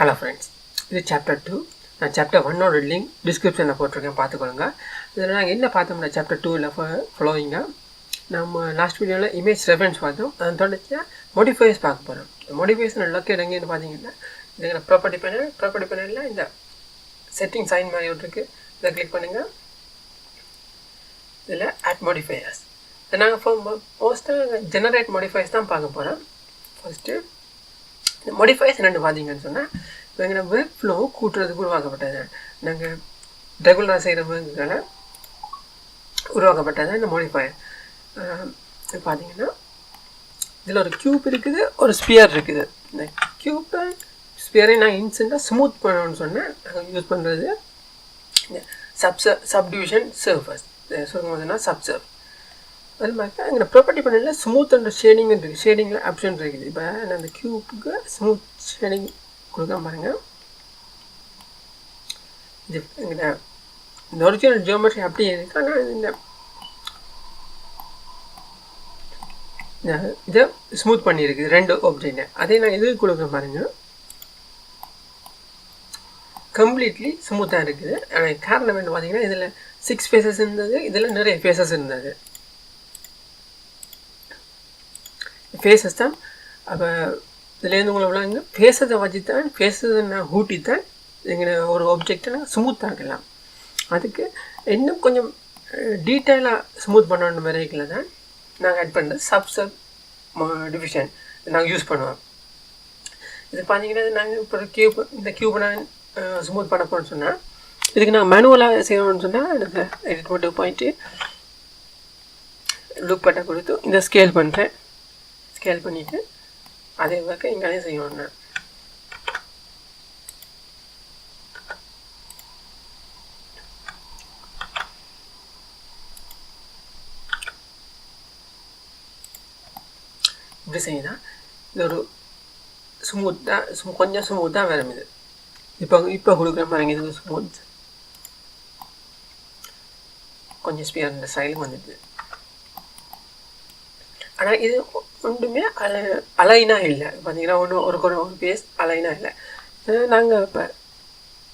Hello friends, this is chapter 2. நான் chapter 1 ஓட link டிஸ்கிரிப்ஷனில் போட்டிருக்கேன், பார்த்துக்கொள்ளுங்க. இதில் நாங்கள் என்ன பார்த்தோம்னா சாப்டர் 2ல் ஃபாலோவிங்காக நம்ம லாஸ்ட் வீடியோவில் இமேஜ் ரெஃபரன்ஸ் பார்த்தோம். அதை தொடர்ச்சியாக மோடிஃபைஸ் பார்க்க போகிறோம். மோடிஃபைஸ் லொக்கேட் எங்கேன்னு பார்த்தீங்கன்னா இதுங்க ப்ராப்பர்ட்டி பேனலில் இந்த செட்டிங் சைன் மாதிரி இருக்குது. இதை கிளிக் பண்ணுங்கள். இதில் ஆட் மோடிஃபையர்ஸ். இதை நாங்கள் மோஸ்ட்டாக ஜெனரேட் மோடிஃபைஸ் தான் பார்க்க போகிறோம். ஃபஸ்ட்டு இந்த மோடிஃபைஸ் என்னென்னு பார்த்தீங்கன்னு சொன்னால் எங்களோட ஒர்க் ஃப்ளோ கூட்டுறதுக்கு உருவாக்கப்பட்டது. நாங்கள் ரெகுலராக செய்கிற ஒர்க்குகளை உருவாக்கப்பட்டது இந்த மோடிஃபையர். பார்த்தீங்கன்னா இதில் ஒரு க்யூப் இருக்குது, ஒரு ஸ்பியர் இருக்குது. இந்த க்யூப்பை ஸ்பியரை நான் இன்ஸ்டண்ட்டாக ஸ்மூத் பண்ணணும்னு சொன்னேன். நாங்கள் யூஸ் பண்ணுறது இந்த சப்டிவிஷன் சர்ஃபஸ், சொல்லும்போதுன்னா சப்சர்வ். அது மாதிரி எங்கள் ப்ராப்பர்ட்டி பேனலில் ஸ்மூத் அண்ட் ஷேடிங் இருக்குது. ஷேடிங்கில் ஆப்ஷன் இருக்குது. இப்போ நான் அந்த க்யூப்புக்கு ஸ்மூத் ஷேடிங் கொடுக்காம பாருங்கள். இது எங்கிட்ட இந்த ஒரிஜினல் ஜியோமெட்ரி அப்படியே இருக்குது. ஆனால் இந்த இதை ஸ்மூத் பண்ணியிருக்குது ரெண்டு ஆப்ஜெக்டை. அதே நான் எதுக்கு கொடுக்க பாருங்கள், கம்ப்ளீட்லி ஸ்மூத்தாக இருக்குது. ஆனால் காரணம் என்ன பார்த்தீங்கன்னா இதில் 6 ஃபேஸஸ் இருந்தது, இதில் நிறைய ஃபேஸஸ் இருந்தது. ஃபேஸஸ் தான். அப்போ இதுலேருந்து உங்களை விளாங்க ஃபேஸத்தை வச்சு தான், ஃபேஸத்தை நான் ஊட்டி தான் எங்களை ஒரு ஆப்ஜெக்டை நாங்கள் ஸ்மூத் ஆக்கலாம். அதுக்கு இன்னும் கொஞ்சம் டீட்டெயிலாக ஸ்மூத் பண்ணணும் வரைக்கில் தான் நாங்கள் ஆட் பண்ணுறது சப் டிவிஷன் நாங்கள் யூஸ் பண்ணுவோம். இது பார்த்தீங்கன்னா நாங்கள் இப்போ இந்த க்யூப்பை நான் ஸ்மூத் பண்ண போகிறோன்னு சொன்னால் இதுக்கு நாங்கள் மேனுவலாக செய்யணும்னு சொன்னால் எனக்கு எடிட் போட்டு போயிட்டு லுக் பட்டை கொடுத்து இந்த ஸ்கேல் பண்ணுறேன். ஸ்கேல் பண்ணிவிட்டு அதே ஒர்க்கை இங்கே செய்யணும். நான் இப்படி செய்யலாம். இது ஒரு ஸ்மூத்தாக கொஞ்சம் ஸ்மூத்தாக வரும். இது இப்போ கொடுக்குற பாருங்க, இது ஸ்மூத் கொஞ்சம் ஸ்பியர் இந்த ஸ்டைலுக்கு வந்துடுது. ஆனால் இது ஒன்றுமே அலைனாக இல்லை. பார்த்தீங்கன்னா ஒரு பேஸ் அலைனாக இல்லை. நாங்கள் இப்போ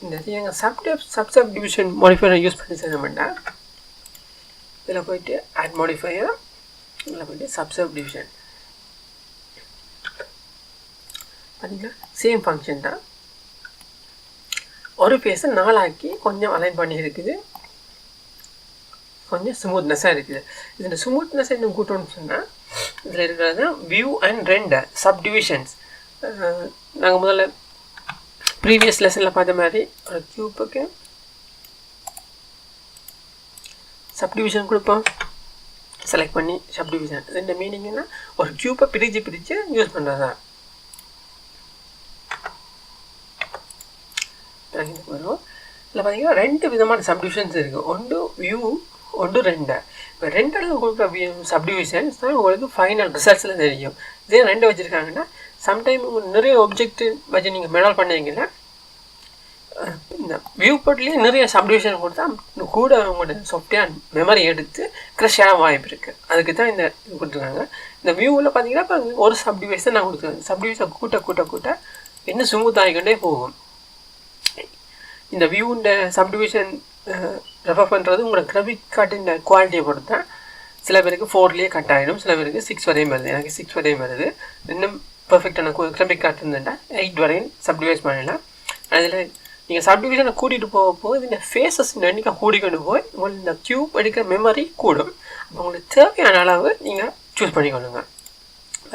இந்த எங்கள் சப் டிவிஷன் மாடிஃபையரை யூஸ் பண்ணி செய்ய மாட்டேன். இதில் போயிட்டு ஆட் மாடிஃபையர், இதில் போயிட்டு சப் டிவிஷன். பார்த்தீங்கன்னா சேம் ஃபங்க்ஷன் தான். ஒரு பேஸை 4 ஆக்கி கொஞ்சம் அலைன் பண்ணி இருக்குது, கொஞ்சம் ஸ்மூத்னஸாக இருக்குது. இதில் ஸ்மூத்னஸ் இன்னும் கூட்டணும்னு சொன்னால் இதில் இருக்கிறது தான் வியூ அண்ட் ரெண்டர் சப்டிவிஷன்ஸ். நாங்கள் முதல்ல ப்ரீவியஸ் லெசனில் பார்த்த மாதிரி ஒரு க்யூப்புக்கு சப்டிவிஷன் கொடுப்போம். செலக்ட் பண்ணி சப்டிவிஷன். இந்த மீனிங்னா ஒரு க்யூப்பை பிரித்து யூஸ் பண்ணுறது தான். வரும். இதில் பார்த்தீங்கன்னா 2 விதமான சப்டிவிஷன்ஸ் இருக்குது. ஒன்று வியூ, ஒன்று ரெண்டர். இப்போ ரெண்டரில் கொடுக்குற சப்டிவிஷன்ஸ் தான் உங்களுக்கு ஃபைனல் ரிசல்ட்ஸில் தெரியும். இதே 2 வச்சுருக்காங்கன்னா சம்டைம் நிறைய ஆப்ஜெக்ட் வச்சு நீங்கள் மெடல் பண்ணுவீங்கன்னா இந்த வியூ போர்ட்லேயே நிறைய சப்டிவிஷன் கொடுத்தா கூட உங்களோட சாஃப்ட்வேர் மெமரி எடுத்து க்ரஷ் ஆக வாய்ப்பு இருக்குது. அதுக்கு தான் இந்த இது கொடுத்துருக்காங்க. இந்த வியூவில் பார்த்தீங்கன்னா இப்போ ஒரு சப்டிவிஷன் நான் கொடுத்துருக்கேன். சப்டிவிஷன் கூட்ட இன்னும் ஸ்மூத் ஆகிக்கொண்டே போகும். இந்த வியூண்ட சப்டிவிஷன் ரெஃபர் பண்ணுறது உங்களோட கிராஃபிக் கார்டின் குவாலிட்டியை பொறுத்து தான். சில பேருக்கு 4லேயே கட் ஆகிடும், சில பேருக்கு 6 வரையும் வருது. எனக்கு 6 வரையும் வருது. இன்னும் பர்ஃபெக்டான கிராஃபிக் கார்டு இருந்துட்டா 8 வரையும் சப்டிவைஸ் பண்ணலாம். அதில் நீங்கள் சப்டிவிஷனை கூட்டிகிட்டு போக இந்த ஃபேஸஸ் எண்ணிக்கை கூடிக்கொண்டு போய் உங்களுக்கு இந்த க்யூப் எடுக்கிற மெமரி கூடும். அப்போ உங்களுக்கு தேவையான அளவு நீங்கள் சூஸ் பண்ணிக்கொள்ளுங்க.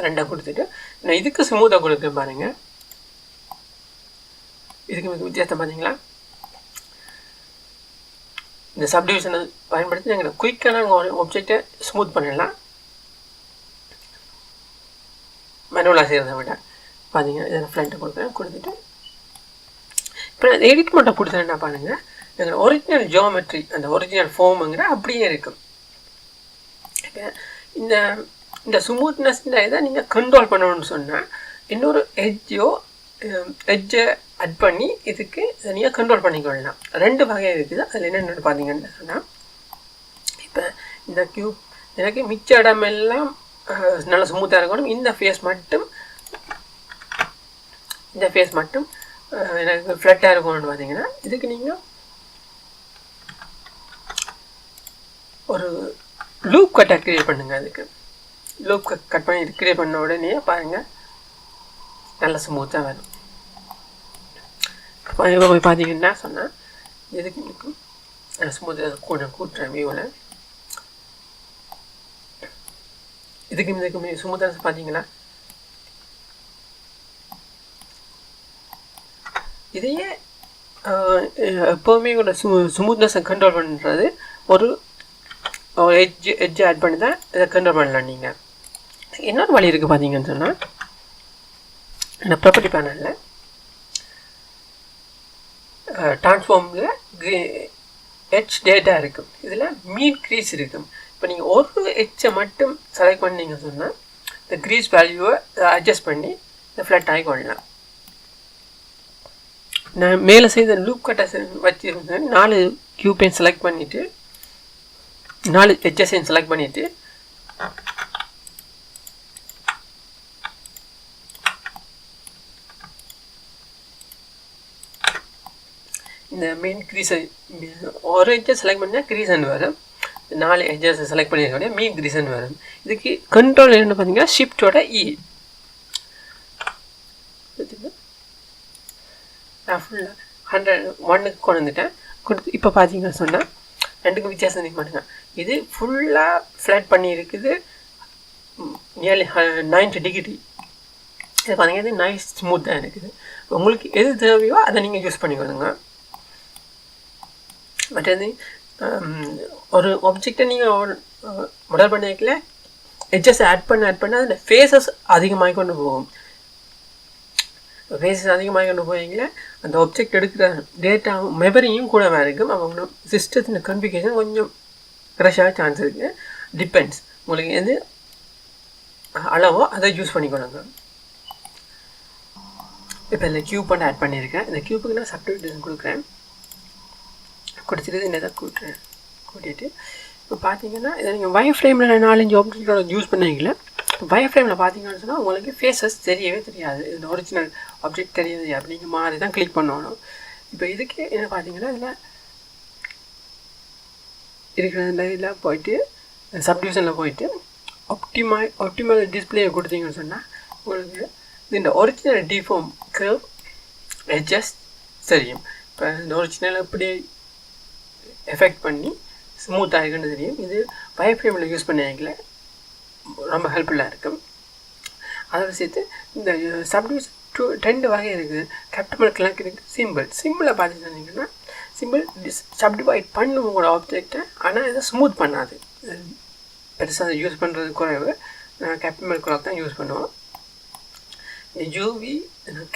2 கொடுத்துட்டு நான் இதுக்கு ஸ்மூத்தாக கொடுக்க பாருங்கள். இதுக்கு மிக வித்தியாசம் பார்த்தீங்களா? இந்த சப்டிவிஷனை பயன்படுத்தி நாங்கள் குயிக்காக நாங்கள் ஒரு ஆப்ஜெக்டை ஸ்மூத் பண்ணிடலாம், மேனுவலாக செய்கிறத விட. பார்த்தீங்கன்னா இதில் ஃப்ரண்ட்டை கொடுத்துட்டு இப்போ நான் எடிட் மட்டும் கொடுத்தேன்னா பாருங்கள், எங்கள் ஒரிஜினல் ஜியோமெட்ரி அந்த ஒரிஜினல் ஃபார்முங்கிற அப்படியே இருக்கும். இப்போ இந்த ஸ்மூத்னஸ் இந்த இதை நீங்கள் கண்ட்ரோல் பண்ணணும்னு சொன்னால் இன்னொரு எட்ஜை அட் பண்ணி இதுக்கு நீங்கள் கண்ட்ரோல் பண்ணிக்கொள்ளலாம். 2 வகை இருக்குது. அதில் என்னென்னு பார்த்தீங்கன்னு சொன்னால் இப்போ இந்த க்யூப் எனக்கு மிச்ச இடமெல்லாம் நல்லா ஸ்மூத்தாக இருக்கணும். இந்த ஃபேஸ் மட்டும் எனக்கு ஃப்ளாட்டாக இருக்கும்னு பார்த்தீங்கன்னா இதுக்கு நீங்கள் ஒரு லூப் கட்டை க்ரியேட் பண்ணுங்கள். அதுக்கு லூப் கட் பண்ணி க்ரியேட் பண்ண உடனே பாருங்கள் நல்ல ஸ்மூத்தாக வரும். இப்போ போய் பார்த்தீங்கன்னா சொன்னால் எதுக்கு இருக்கும் ஸ்மூத்தாக கூட்டுறேன் வியூவில். இதுக்கு ஸ்மூத்தாக பார்த்தீங்களா? இதையே எப்போவுமே கூட ஸ்மூத்னஸை கண்ட்ரோல் பண்ணுறது ஒரு எட்ஜ் ஆட் பண்ணி தான் இதை கண்ட்ரோல் பண்ணலாம். நீங்கள் இன்னொரு வழி இருக்குது பார்த்தீங்கன்னு சொன்னால் இந்த ப்ராப்பர்ட்டி பேனலில் ட்ரான்ஸ்ஃபார்மில் எட்ஜ் டேட்டா இருக்கும். இதில் மீன் க்ரீஸ் இருக்கும். இப்போ நீங்கள் ஒரு எட்ஜை மட்டும் செலக்ட் பண்ணிங்க சொன்னால் இந்த க்ரீஸ் வேல்யூவை அட்ஜஸ்ட் பண்ணி இந்த ஃப்ளாட் ஆகி கொள்ளலாம். நான் மேலே செய்த லூப் கட்டை வச்சுருந்தேன். 4 கியூபையும் செலக்ட் பண்ணிவிட்டு 4 எட்ஜஸையும் செலக்ட் பண்ணிவிட்டு இந்த மெயின் க்ரீஸை ஒரு எட்ஜஸ் செலக்ட் பண்ணால் க்ரீசன் வரும். 4 எட்ஜஸை செலக்ட் பண்ணியிருக்கோம் மீன் க்ரீசன் வரும். இதுக்கு கண்ட்ரோல் என்ன பார்த்தீங்கன்னா ஷிஃப்டோட இ. நான் ஃபுல்லாக 100க்கு கொண்டு வந்துட்டேன். கொடுத்து இப்போ பார்த்தீங்கன்னா சொன்னால் 2க்கும் வித்தியாசம் இருக்க மாட்டேங்க. இது ஃபுல்லாக ஃப்ளாட் பண்ணியிருக்குது நியர்லி 90 டிகிரி. இது பார்த்தீங்கன்னா இது நைஸ் ஸ்மூத்தாக இருக்குது. உங்களுக்கு எது தேவையோ அதை நீங்கள் யூஸ் பண்ணிக்கோங்க. மற்றது ஒரு ஆப்ஜெக்டை நீங்கள் மாடல் பண்ண வைக்கல எட்ஜஸ் ஆட் பண்ண அதில் ஃபேஸஸ் அதிகமாக கொண்டு போகும். ஃபேஸஸ் அதிகமாக கொண்டு போவீங்களே அந்த ஆப்ஜெக்ட் எடுக்கிற டேட்டா மெமரியும் கூட இருக்கும். அவங்க சிஸ்டத்தின் கன்ஃபிகரேஷன் கொஞ்சம் க்ரஷ் ஆக சான்ஸ் இருக்குது. டிபெண்ட்ஸ் உங்களுக்கு எது அளவோ அதை யூஸ் பண்ணிக்கொள்ளுங்க. இப்போ இந்த கியூப் பண்ண ஆட் பண்ணியிருக்கேன். இந்த கியூப்புக்கு நான் சப்டிவிஷன் கொடுக்குறேன். கொடுத்துட்டு இந்த இதை கூட்டிகிட்டு இப்போ பார்த்தீங்கன்னா இதை நீங்கள் வயர் ஃப்ரேமில் 4-5 ஆப்ஜெக்டோட யூஸ் பண்ணுவீங்களே. வயர் ஃப்ரேமில் பார்த்தீங்கன்னு சொன்னால் உங்களுக்கு ஃபேஸஸ் தெரியவே தெரியாது. இது ஒரிஜினல் ஆப்ஜெக்ட் தெரியாது. அப்படிங்க மாதிரி தான் கிளிக் பண்ணணும். இப்போ இதுக்கு என்ன பார்த்தீங்கன்னா இதில் இருக்கிற இதில் போயிட்டு சப்டிவிஷனில் போயிட்டு ஆப்டிமல் டிஸ்பிளேயை கொடுத்தீங்கன்னு சொன்னால் உங்களுக்கு இந்த ஒரிஜினல் டிஃபார்ம் கர்வ் எட்ஜஸ் தெரியும். இப்போ இந்த ஒரிஜினல் எப்படி எஃபெக்ட் பண்ணி ஸ்மூத்தாக இருக்குன்னு தெரியும். இது வயர் ஃப்ரேமில் யூஸ் பண்ணீங்களே ரொம்ப ஹெல்ப்ஃபுல்லாக இருக்கும். அதோட சேர்த்து இந்த சப்டிவிஷன் 2 வகை இருக்குது. கேபிட்டல் கிளாக் இருக்குது. சிம்பிளை பார்த்துட்டீங்கன்னா சிம்பிள் சப்டிவைட் பண்ணும் உங்களோட ஆப்ஜெக்டை. ஆனால் இதை ஸ்மூத் பண்ணாது. பெருசாக யூஸ் பண்ணுறது குறைவு. கேபிட்டல் கிளாக் தான் யூஸ் பண்ணுவோம். இந்த யூவி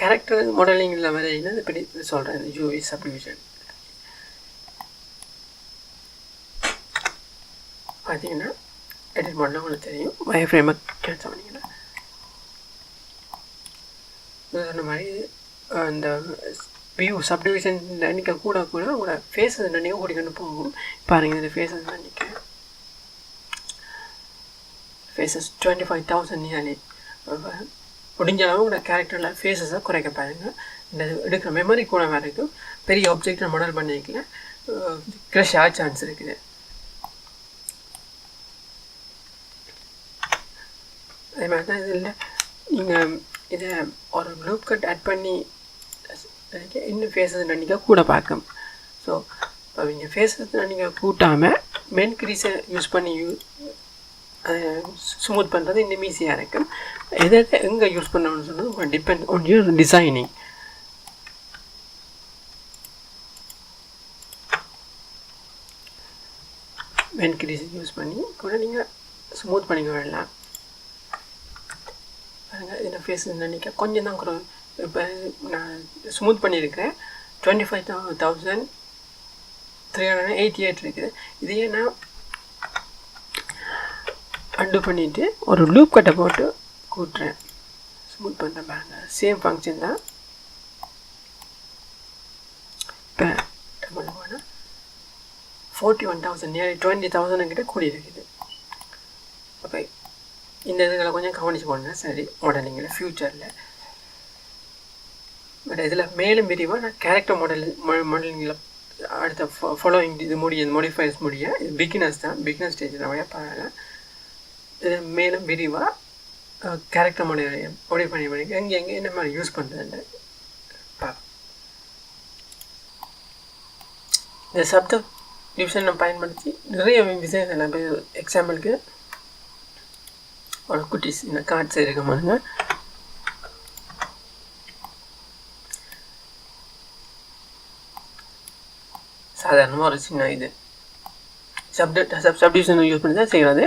கேரக்டர் மாடலிங்கில் வரையினா இப்படி சொல்கிறேன். இந்த யூவி சப்டிவிஷன் பார்த்தீங்கன்னா எடிட் பண்ணால் உங்களுக்கு தெரியும். வயர் ஃப்ரேமை கேன்சல் பண்ணிங்கன்னா சொன்ன மாதிரி இந்த வியூ சப்டிவிஷன் நினைக்க கூட உங்களோட ஃபேஸஸ் நினைக்க கூட்டிக்கொண்டு போகும். பாருங்கள் இந்த ஃபேஸஸ் நினைக்க ஃபேஸஸ் 25,000 நியர்லி முடிஞ்ச அளவு உங்களோட கேரக்டரில் ஃபேஸஸை குறைக்க பாருங்கள். இந்த எடுக்கிற மெமரி கூட வேறு இருக்கும். பெரிய ஆப்ஜெக்டை மாடல் பண்ணிக்கல க்ரஷ் ஆக சான்ஸ் இருக்குது. அதே மாதிரி தான் இதில் நீங்கள் இதை ஒரு லூப் கட் ஆட் பண்ணி இன்னும் ஃபேஸஸ் நினைக்க கூட பார்க்கும். ஸோ இப்போ நீங்கள் ஃபேஸஸ் நினைக்க கூட்டாமல் மெயின் க்ரீஸை யூஸ் பண்ணி அதை ஸ்மூத் பண்ணுறது இன்னும் ஈஸியாக இருக்கும். எதை எங்கே யூஸ் பண்ணணும்னு சொன்னது உங்களுக்கு depend on your designing. Main க்ரீஸை யூஸ் பண்ணி கூட நீங்கள் ஸ்மூத் பண்ணிக்க விடலாம். இதில் ஃபேஸ் நினைக்க கொஞ்சம் தான் குறைவு. இப்போ நான் ஸ்மூத் பண்ணியிருக்கேன் 25,388 இருக்குது. இதையே நான் அண்டு பண்ணிவிட்டு ஒரு லூப் கட்டை போட்டு கூட்டுறேன். ஸ்மூத் பண்ணுறேன் பாருங்க. சேம் ஃபங்க்ஷன் தான். இப்போ பண்ண போனால் 41,000 நியர்லி 20,000 கிட்ட கூடி இருக்குது. ஓகே இந்த இதுகளை கொஞ்சம் கவனிச்சு போடுங்க. சரி மாடலிங்கில் ஃப்யூச்சரில் பட் இதில் மேலும் விரிவாக நான் கேரக்டர் மாடலிங்கில் அடுத்த ஃபாலோயிங் இது மோடிஃபைஸ் முடிய இது பிகினர்ஸ் தான், பிகினர் ஸ்டேஜ் நிறையா பார்க்கல. இது மேலும் விரிவாக கேரக்டர் மாடிஃபை பண்ணி எங்கே என்ன மாதிரி யூஸ் பண்ணுறதுன்னு பார்க்கலாம். இந்த சப்டிவிஷனை பயன்படுத்தி நிறைய விஷயங்கள் நம்ம எக்ஸாம்பிளுக்கு ஒரு குட்டிஸ் இந்த கார்ட்ஸ் இருக்க மாதிரிங்க. சாதாரணமாக ஒரு சின்ன இது சப்டிவிஷன் யூஸ் பண்ணி தான் செய்கிறது.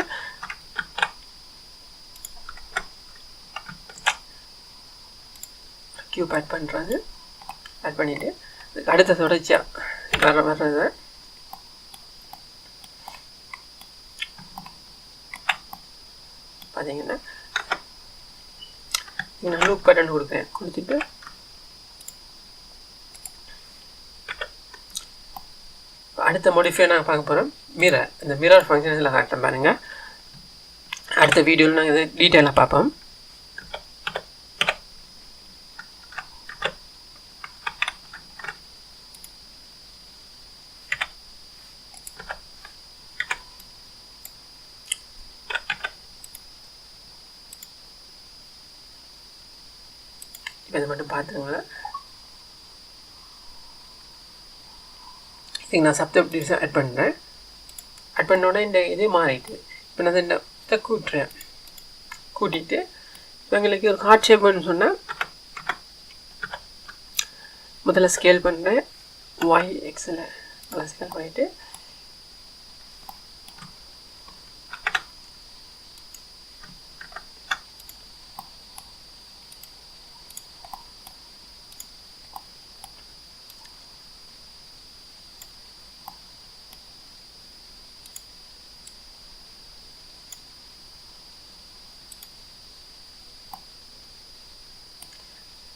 கியூப் ஆட் பண்ணுறது, ஆட் பண்ணிவிட்டு அடுத்த தொடர்ச்சியாக வர்றது பார்த்தீங்கன்னா நான் லூப் பட்டன் கொடுக்குறேன். கொடுத்துட்டு அடுத்த மோடிஃபை நாங்கள் பார்க்க போகிறோம் மிரர். இந்த மிரர் ஃபங்க்ஷன் இதில் காட்டுறேன் பாருங்கள். அடுத்த வீடியோவில் நாங்கள் இதை டீட்டெயிலாக பார்ப்போம். இப்போ இதை மட்டும் பார்த்துங்களா. இதுக்கு நான் சப்டிவிஷன் ஆட் பண்ணுறேன். ஆட் பண்ணோட இந்த இது மாறிட்டு இப்போ நான் இந்த இதை கூட்டுறேன். கூட்டிகிட்டு இப்போ எங்களுக்கு ஒரு ஹார்ட் ஷேப்னு சொன்னால் முதல்ல ஸ்கேல் பண்ணுறேன். ஒய் எக்ஸில் நல்லா ஸ்கேல் பண்ணிவிட்டு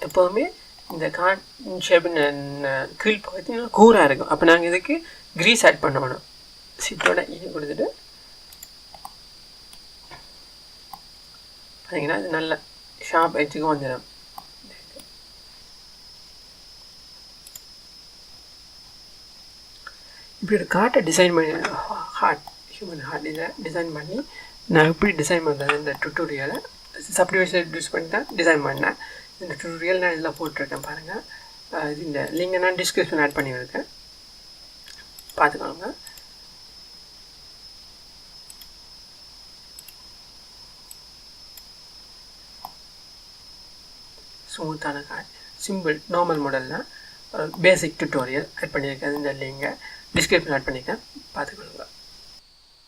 எப்போதுமே இந்த கார்ட் ஷேப்பின் கீழ் பகுதி கூராக இருக்கும். அப்போ நாங்கள் இதுக்கு க்ரீஸ் ஆட் பண்ணணும். சிட்டோட இது கொடுத்துட்டு பார்த்தீங்கன்னா இது நல்ல ஷார்ப் எட்ஜுக்கு வந்துடும். இப்படி ஒரு கார்ட்டை டிசைன் பண்ணி ஹியூமன் ஹார்ட் டிசைன் பண்ணி நான் எப்படி டிசைன் பண்ணுறது இந்த டுட்டோரியலை சப்டிவிஷன் யூஸ் பண்ணி தான் டிசைன் பண்ணேன். இந்த டுட்டோரியல் நான் இதில் போட்டிருக்கேன் பாருங்கள். இது இந்த லிங்கை நான் டிஸ்கிரிப்ஷன் ஆட் பண்ணியிருக்கேன், பார்த்துக்கோங்க. ஸ்மூத்தான கார்ட், சிம்பிள் நார்மல் மாடல் தான். பேசிக் டுட்டோரியல் ஆட் பண்ணியிருக்கேன். இந்த லிங்கை டிஸ்கிரிப்ஷன் ஆட் பண்ணியிருக்கேன், பார்த்துக்கோங்க.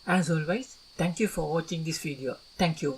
As always, thank you for watching this video. Thank you.